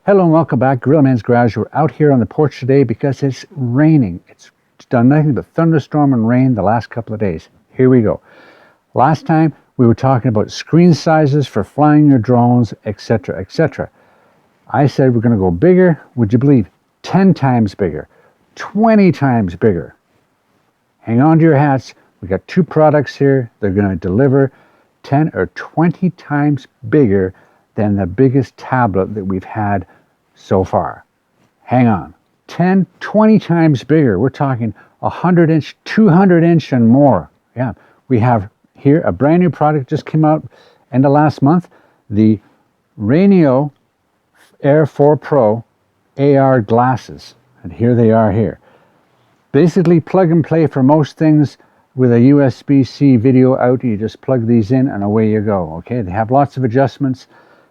Hello and welcome back. Gorilla Man's Garage. We're out here on the porch today because it's raining. It's done nothing but thunderstorm and rain the last couple of days. Here we go. Last time we were talking about screen sizes for flying your drones, etc., etc. I said we're going to go bigger. Would you believe? 10 times bigger, 20 times bigger. Hang on to your hats. We got two products here. They're going to deliver 10 or 20 times bigger than the biggest tablet that we've had so far. Hang on. 10, 20 times bigger. We're talking 100 inch, 200 inch and more. Yeah. We have here a brand new product just came out end of last month. The RayNeo Air 4 Pro AR glasses. And here they are here. Basically plug and play for most things with a USB-C video out. You just plug these in and away you go. Okay. They have lots of adjustments,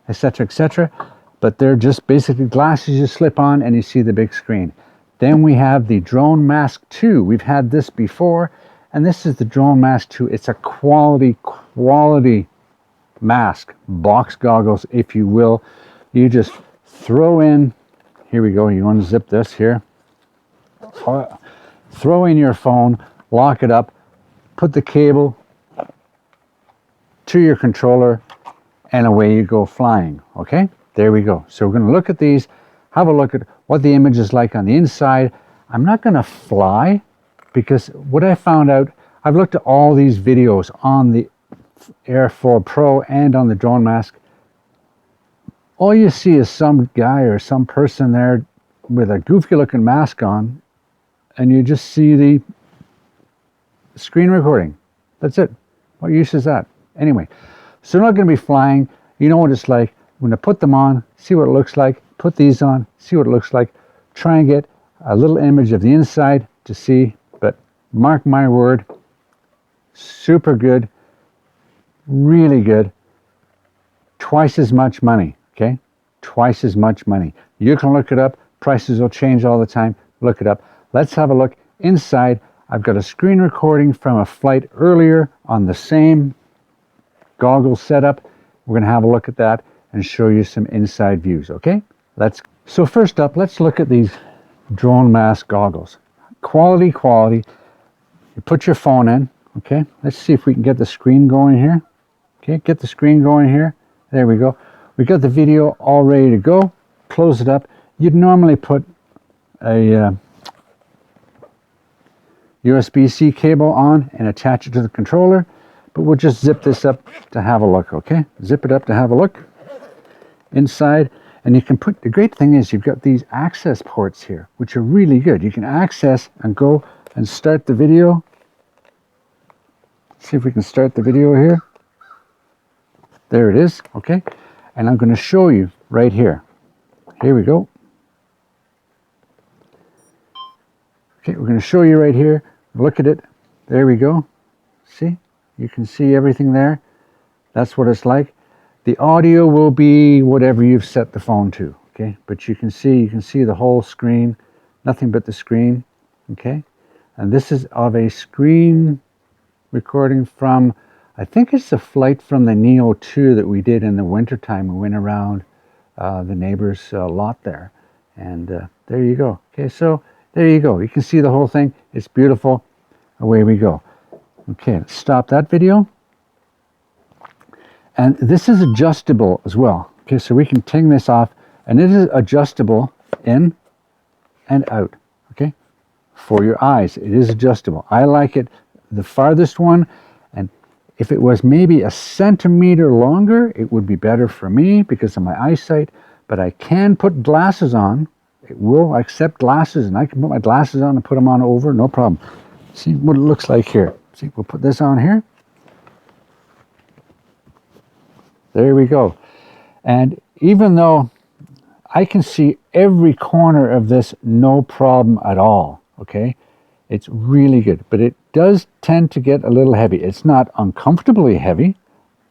etc., etc., but they're just basically glasses you slip on and you see the big screen. Then we have the DroneMask2. We've had this before, and this is the DroneMask2. It's a quality mask, box goggles, if you will. You just throw in, here we go, you unzip this here, throw in your phone, lock it up, put the cable to your controller, and away you go flying. Okay, there we go. So we're going to look at these, have a look at what the image is like on the inside. I'm not going to fly because what I found out, I've looked at all these videos on the Air 4 Pro and on the DroneMask. All you see is some guy or some person there with a goofy looking mask on, and you just see the screen recording. That's it. What use is that? Anyway. So they're not going to be flying. You know what it's like. I'm going to put them on, see what it looks like, put these on, see what it looks like, try and get a little image of the inside to see, but mark my word, super good, really good, twice as much money, okay? Twice as much money. You can look it up. Prices will change all the time. Look it up. Let's have a look inside. I've got a screen recording from a flight earlier on the same goggle setup. We're going to have a look at that and show you some inside views. Okay, so first up, let's look at these DroneMask goggles. Quality. You put your phone in. Okay, let's see if we can get the screen going here. Okay, get the screen going here. There we go. We got the video all ready to go. Close it up. You'd normally put a USB-C cable on and attach it to the controller. But we'll just zip this up to have a look, okay? Zip it up to have a look inside. And you can put, the great thing is you've got these access ports here, which are really good. You can access and go and start the video. Let's see if we can start the video here. There it is, okay? And I'm going to show you right here. Here we go. Okay, we're going to show you right here. Look at it. There we go. See? You can see everything there. That's what it's like. The audio will be whatever you've set the phone to, okay? But you can see the whole screen, nothing but the screen, okay? And this is of a screen recording from, I think it's a flight from the Neo 2 that we did in the wintertime. We went around the neighbor's lot there. And there you go. Okay, so there you go. You can see the whole thing. It's beautiful. Away we go. Okay, let's stop that video. And this is adjustable as well. Okay, so we can ting this off, and it is adjustable in and out. Okay, for your eyes, it is adjustable. I like it, the farthest one, and if it was maybe a centimeter longer, it would be better for me because of my eyesight. But I can put glasses on. It will accept glasses, and I can put my glasses on and put them on over, no problem. See what it looks like here. See, we'll put this on here. There we go. And even though I can see every corner of this, no problem at all, okay? It's really good, but it does tend to get a little heavy. It's not uncomfortably heavy,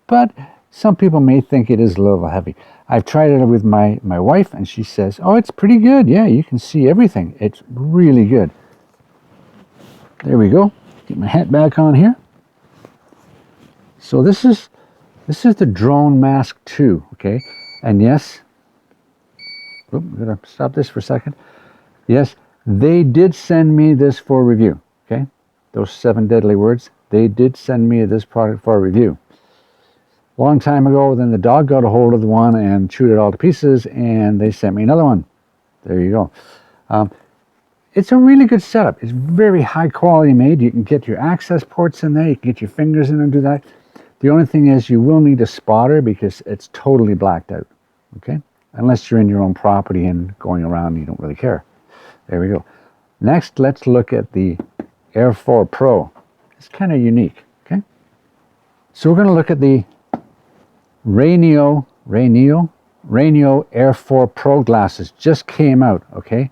but some people may think it is a little heavy. I've tried it with my wife, and she says, oh, it's pretty good. Yeah, you can see everything. It's really good. There we go. Get my hat back on here. So this is the DroneMask2, okay? And yes, Oop, I'm going to stop this for a second. Yes, they did send me this for review. Okay, those 7 deadly words. They did send me this product for review. Long time ago, then the dog got a hold of the one and chewed it all to pieces, and they sent me another one. There you go. It's a really good setup. It's very high quality made. You can get your access ports in there. You can get your fingers in and do that. The only thing is you will need a spotter because it's totally blacked out. Okay? Unless you're in your own property and going around, you don't really care. There we go. Next, let's look at the Air 4 Pro. It's kind of unique. Okay? So we're going to look at the RayNeo Air 4 Pro glasses. Just came out. Okay?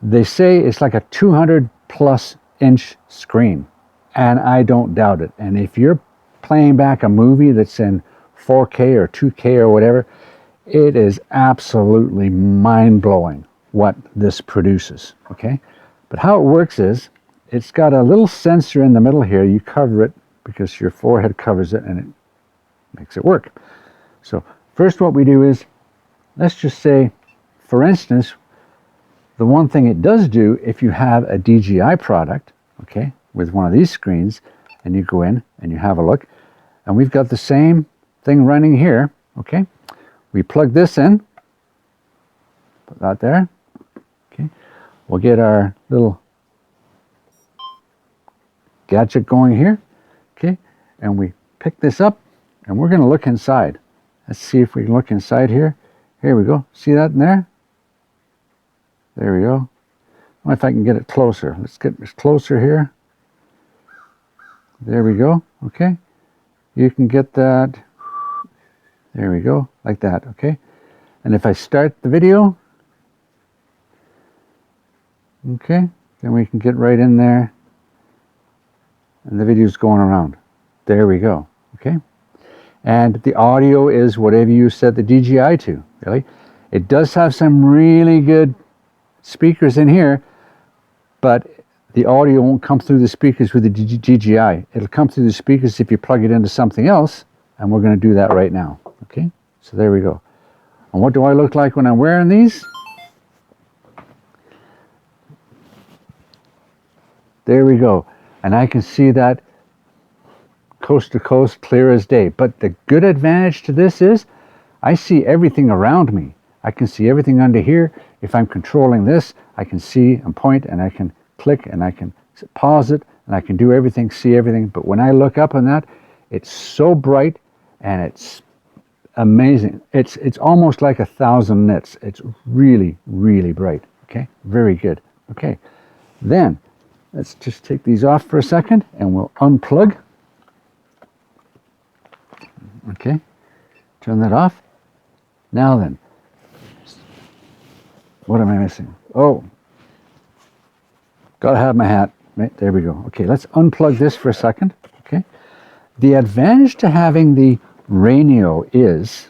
They say it's like a 200+ inch screen, and I don't doubt it. And if you're playing back a movie that's in 4K or 2K or whatever, it is absolutely mind-blowing what this produces. Okay, but how it works is it's got a little sensor in the middle here. You cover it because your forehead covers it, and it makes it work. So first what we do is, let's just say, for instance, the one thing it does do, if you have a DJI product, okay, with one of these screens, and you go in and you have a look, and we've got the same thing running here, okay, we plug this in, put that there, okay, we'll get our little gadget going here, okay, and we pick this up, and we're going to look inside. Let's see if we can look inside here. Here we go. See that in there? There we go. I wonder if I can get it closer. Let's get this closer here. There we go. Okay. You can get that. There we go. Like that. Okay. And if I start the video, okay, then we can get right in there. And the video's going around. There we go. Okay. And the audio is whatever you set the DJI to. Really. It does have some really good speakers in here, but the audio won't come through the speakers with the DJI. It'll come through the speakers if you plug it into something else, and we're going to do that right now. Okay, so there we go. And what do I look like when I'm wearing these? There we go. And I can see that coast to coast, clear as day. But the good advantage to this is I see everything around me. I can see everything under here. If I'm controlling this, I can see and point, and I can click, and I can pause it, and I can do everything, see everything. But when I look up on that, it's so bright, and it's amazing. It's almost like 1,000 nits. It's really, really bright. Okay, very good. Okay, then let's just take these off for a second, and we'll unplug. Okay, turn that off. Now then, what am I missing? Oh, gotta have my hat. Right, there we go. Okay, let's unplug this for a second. Okay, the advantage to having the RayNeo is,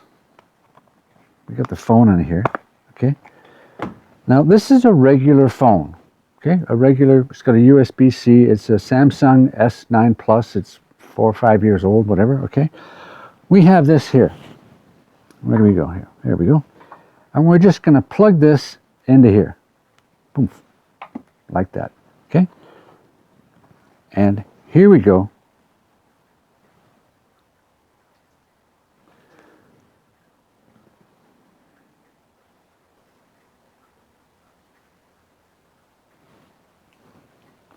we got the phone in here. Okay, now this is a regular phone. Okay, a regular, it's got a USB-C. It's a Samsung S9 Plus. It's 4 or 5 years old, whatever. Okay, we have this here. Where do we go here? There we go. And we're just going to plug this into here. Boom. Like that. Okay? And here we go.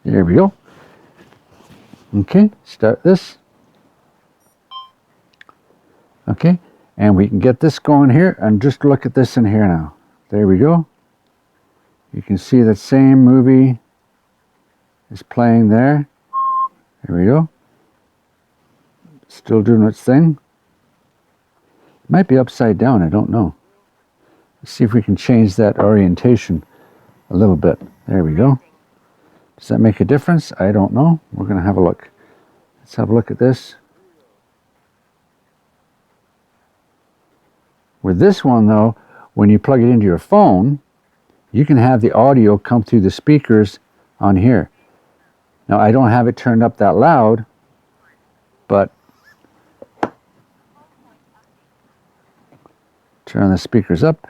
There we go. Okay, start this. Okay, and we can get this going here, and just look at this in here now. There we go. You can see that same movie is playing there. There we go. Still doing its thing. It might be upside down, I don't know. Let's see if we can change that orientation a little bit. There we go. Does that make a difference? I don't know. We're going to have a look. Let's have a look at this. With this one, though, when you plug it into your phone, you can have the audio come through the speakers on here. Now, I don't have it turned up that loud, but turn the speakers up.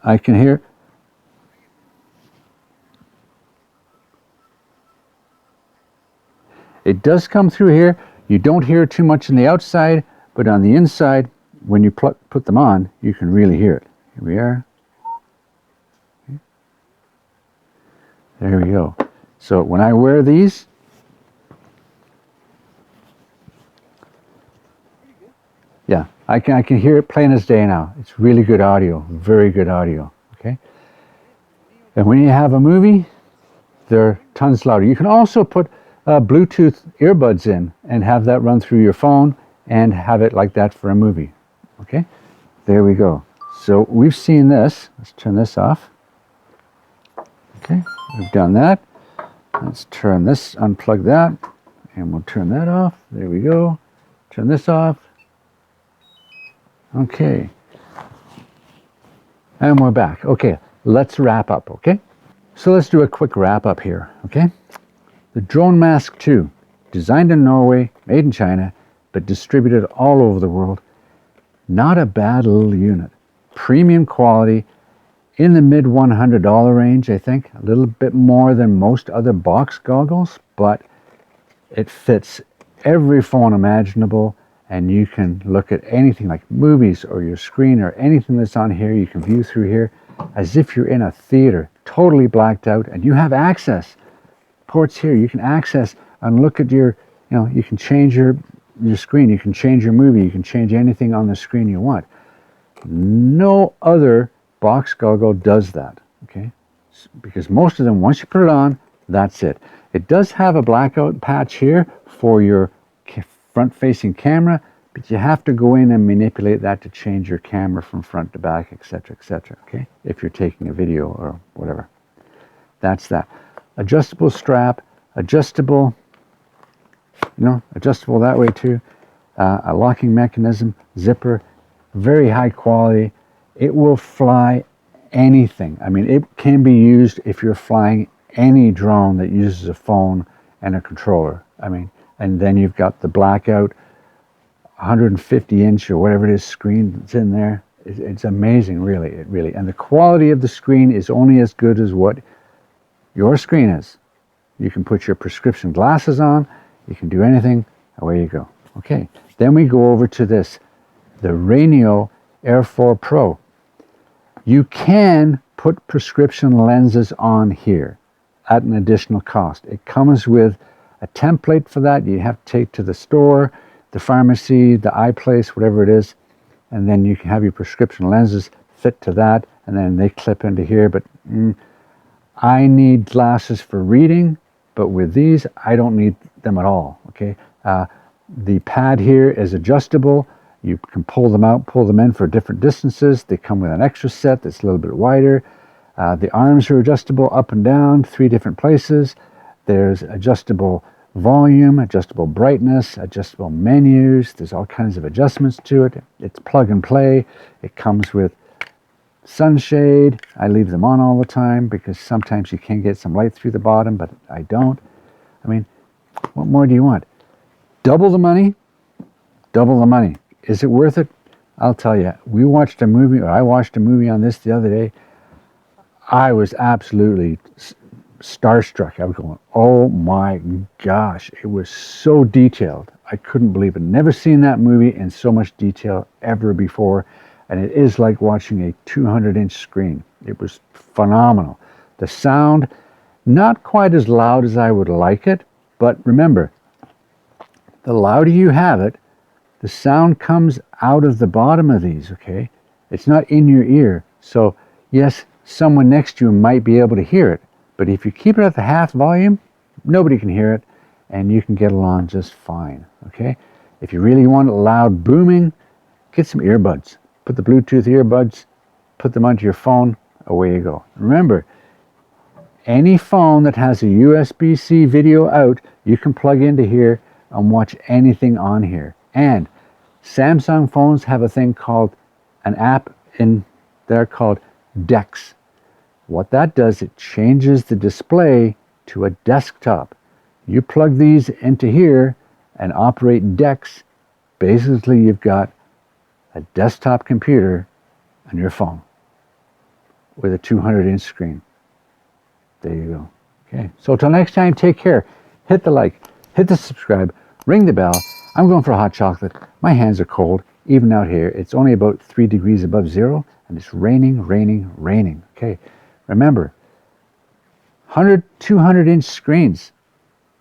I can hear. It does come through here. You don't hear it too much on the outside, but on the inside, when you put them on, you can really hear it. Here we are. There we go. So when I wear these, yeah, I can hear it plain as day now. It's really good audio, very good audio. Okay. And when you have a movie, they're tons louder. You can also put Bluetooth earbuds in and have that run through your phone and have it like that for a movie. Okay, there we go. So we've seen this. Let's turn this off. Okay, we've done that. Let's turn this, unplug that, and we'll turn that off. There we go. Turn this off. Okay. And we're back. Okay, let's wrap up, okay? So let's do a quick wrap up here, okay? The DroneMask2, designed in Norway, made in China, but distributed all over the world. Not a bad little unit. Premium quality, in the mid $100 range, I think. A little bit more than most other box goggles, but it fits every phone imaginable, and you can look at anything like movies or your screen or anything that's on here. You can view through here as if you're in a theater, totally blacked out, and you have access. Ports here, you can access and look at your, you can change your screen, you can change your movie, you can change anything on the screen you want. No other box goggle does that, okay? Because most of them, once you put it on, that's it. It does have a blackout patch here for your front-facing camera, but you have to go in and manipulate that to change your camera from front to back, etc., etc., okay? If you're taking a video or whatever. That's that. Adjustable strap, adjustable, adjustable that way too. A locking mechanism, zipper, very high quality. It will fly anything. I mean, it can be used if you're flying any drone that uses a phone and a controller. I mean, and then you've got the blackout 150-inch or whatever it is screen that's in there. It's amazing, really. It really. And the quality of the screen is only as good as what your screen is. You can put your prescription glasses on. You can do anything. Away you go. Okay. Then we go over to this, the RayNeo Air 4 Pro. You can put prescription lenses on here at an additional cost. It comes with a template for that. You have to take to the store, the pharmacy, the eye place, whatever it is, and then you can have your prescription lenses fit to that, and then they clip into here. But I need glasses for reading, but with these, I don't need them at all, okay? The pad here is adjustable. You can pull them out, pull them in for different distances. They come with an extra set that's a little bit wider. The arms are adjustable up and down, 3 different places. There's adjustable volume, adjustable brightness, adjustable menus. There's all kinds of adjustments to it. It's plug and play. It comes with sunshade. I leave them on all the time because sometimes you can get some light through the bottom, but I don't. I mean, what more do you want? Double the money, double the money. Is it worth it? I'll tell you. I watched a movie on this the other day. I was absolutely starstruck. I was going, oh my gosh, it was so detailed. I couldn't believe it. Never seen that movie in so much detail ever before. And it is like watching a 200-inch screen. It was phenomenal. The sound, not quite as loud as I would like it, but remember, the louder you have it, the sound comes out of the bottom of these, okay? It's not in your ear. So yes, someone next to you might be able to hear it, but if you keep it at the half volume, nobody can hear it, and you can get along just fine, okay? If you really want it loud booming, get some earbuds. Put the Bluetooth earbuds, put them onto your phone, away you go. Remember, any phone that has a USB-C video out, you can plug into here and watch anything on here. And Samsung phones have a thing called, an app in there called DeX. What that does, it changes the display to a desktop. You plug these into here and operate DeX. Basically, you've got a desktop computer on your phone. with a 200-inch screen. There you go. Okay, so till next time, take care. Hit the like, hit the subscribe, ring the bell. I'm going for hot chocolate. My hands are cold, even out here. It's only about 3 degrees above zero, and it's raining, raining, raining. Okay, remember, 100, 200-inch screens.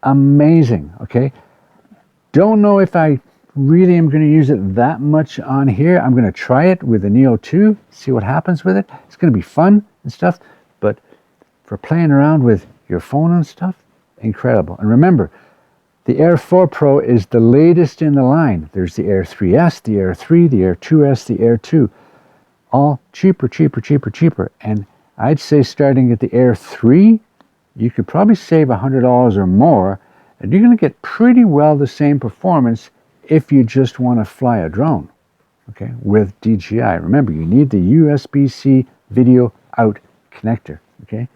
Amazing, okay? Don't know if I really am going to use it that much on here. I'm going to try it with the Neo 2, see what happens with it. It's going to be fun and stuff, but for playing around with your phone and stuff, incredible. And remember, the Air 4 Pro is the latest in the line. There's the Air 3S, the Air 3, the Air 2S, the Air 2. All cheaper, cheaper, cheaper, cheaper. And I'd say starting at the Air 3, you could probably save $100 or more, and you're going to get pretty well the same performance if you just want to fly a drone, okay, with DJI. Remember, you need the USB-C video out connector, okay?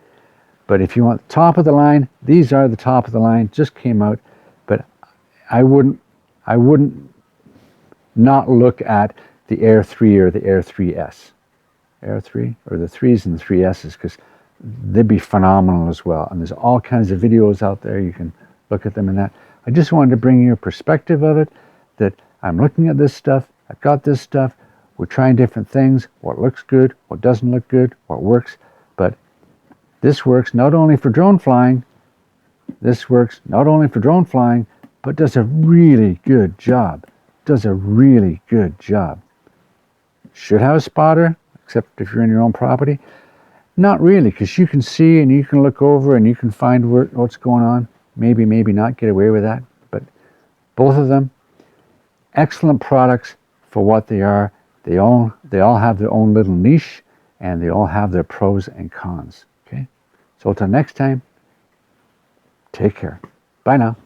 But if you want top of the line, these are the top of the line, just came out, but I wouldn't not look at the Air 3 or the Air 3S. Air 3, or the 3s and the 3Ss, because they'd be phenomenal as well. And there's all kinds of videos out there. You can look at them and that. I just wanted to bring you a perspective of it, that I'm looking at this stuff, I've got this stuff, we're trying different things, what looks good, what doesn't look good, what works, but this works not only for drone flying, but does a really good job. Does a really good job. Should have a spotter, except if you're in your own property. Not really, because you can see and you can look over and you can find what's going on. Maybe, maybe not get away with that. But both of them, excellent products for what they are. They all have their own little niche, and they all have their pros and cons. Okay? So until next time, take care. Bye now.